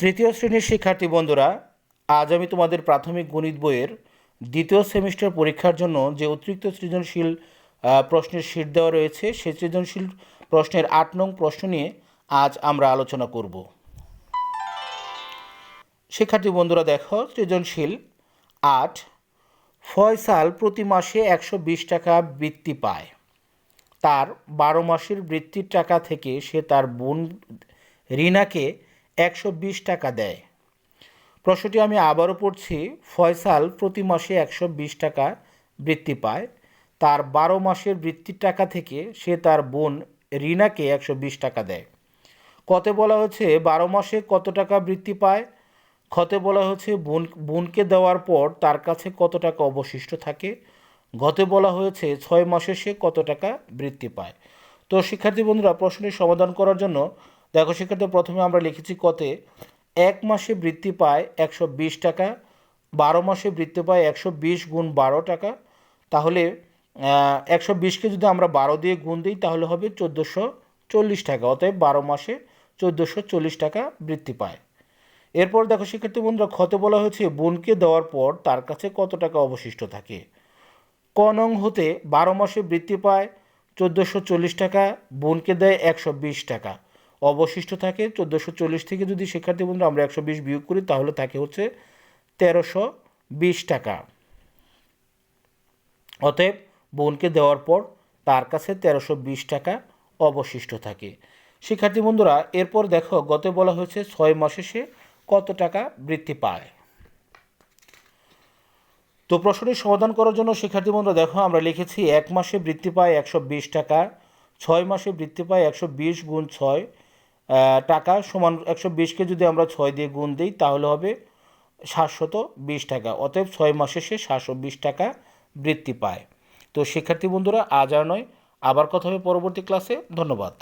তৃতীয় শ্রেণীর শিক্ষার্থী বন্ধুরা, আজ আমি তোমাদের প্রাথমিক গণিত বইয়ের দ্বিতীয় সেমিস্টার পরীক্ষার জন্য যে অতিরিক্ত সৃজনশীল প্রশ্নের শীট দেওয়া রয়েছে সেই সৃজনশীল প্রশ্নের ৮ নং প্রশ্ন নিয়ে আজ আমরা আলোচনা করব। শিক্ষার্থী বন্ধুরা দেখো, সৃজনশীল ৮। ফয়সাল প্রতি মাসে ১২০ টাকা বৃত্তি পায়। তার ১২ মাসের বৃত্তির টাকা থেকে সে তার বোন রিনাকে ১২০ টাকা দেয়। প্রশ্নটি আমি আবারও পড়ছি। ফয়সাল প্রতি মাসে ১২০ টাকা বৃত্তি পায়। তার ১২ মাসের বৃত্তির টাকা থেকে সে তার বোন রিনাকে ১২০ টাকা দেয়। কতে বলা হচ্ছে ১২ মাসে কত টাকা বৃত্তি পায়। খতে বলা হচ্ছে বোনকে দেওয়ার পর তার কাছে কত টাকা অবশিষ্ট থাকে। গতে বলা হয়েছে ৬ মাসে সে কত টাকা বৃত্তি পায়। তো শিক্ষার্থী বন্ধুরা, প্রশ্নটি সমাধান করার জন্য দেখো শিক্ষার্থী, প্রথমে আমরা লিখেছি কতে ১ মাসে বৃত্তি পায় ১২০ টাকা, ১২ মাসে বৃত্তি পায় ১২০ গুণ ১২ টাকা। তাহলে ১২০কে যদি আমরা ১২ দিয়ে গুণ দিই তাহলে হবে ১৪৪০ টাকা। অতএব ১২ মাসে ১৪৪০ টাকা বৃত্তি পায়। এরপর দেখো শিক্ষার্থী বন্ধুরা, খতে বলা হয়েছে বোনকে দেওয়ার পর তার কাছে কত টাকা অবশিষ্ট থাকে। ক নং হতে ১২ মাসে বৃত্তি পায় ১৪৪০ টাকা, বোনকে দেয় ১২০ টাকা, অবশিষ্ট থাকে ১৪৪০ থেকে যদি শিক্ষার্থী বন্ধুরা আমরা ১২০ বিয়োগ করি তাহলে থাকে হচ্ছে ১৩২০ টাকা। অতএব বোনকে দেওয়ার পর তার কাছে ১৩২০ টাকা অবশিষ্ট থাকে। শিক্ষার্থী বন্ধুরা, এরপর দেখো গতে বলা হয়েছে ৬ মাসে সে কত টাকা বৃত্তি পায়। তো প্রশ্নটি সমাধান করার জন্য শিক্ষার্থী বন্ধুরা দেখো আমরা লিখেছি ১ মাসে বৃত্তি পায় ১২০ টাকা, ৬ মাসে বৃত্তি পায় ১২০ গুণ ৬ টাকা সমান ১২০কে যদি আমরা ৬ দিয়ে গুণ দিই তাহলে হবে ৭২০ টাকা। অতএব ৬ মাসে সে ৭২০ টাকা বৃত্তি পায়। তো শিক্ষার্থী বন্ধুরা, আজ আর নয়, আবার কথা হবে পরবর্তী ক্লাসে। ধন্যবাদ।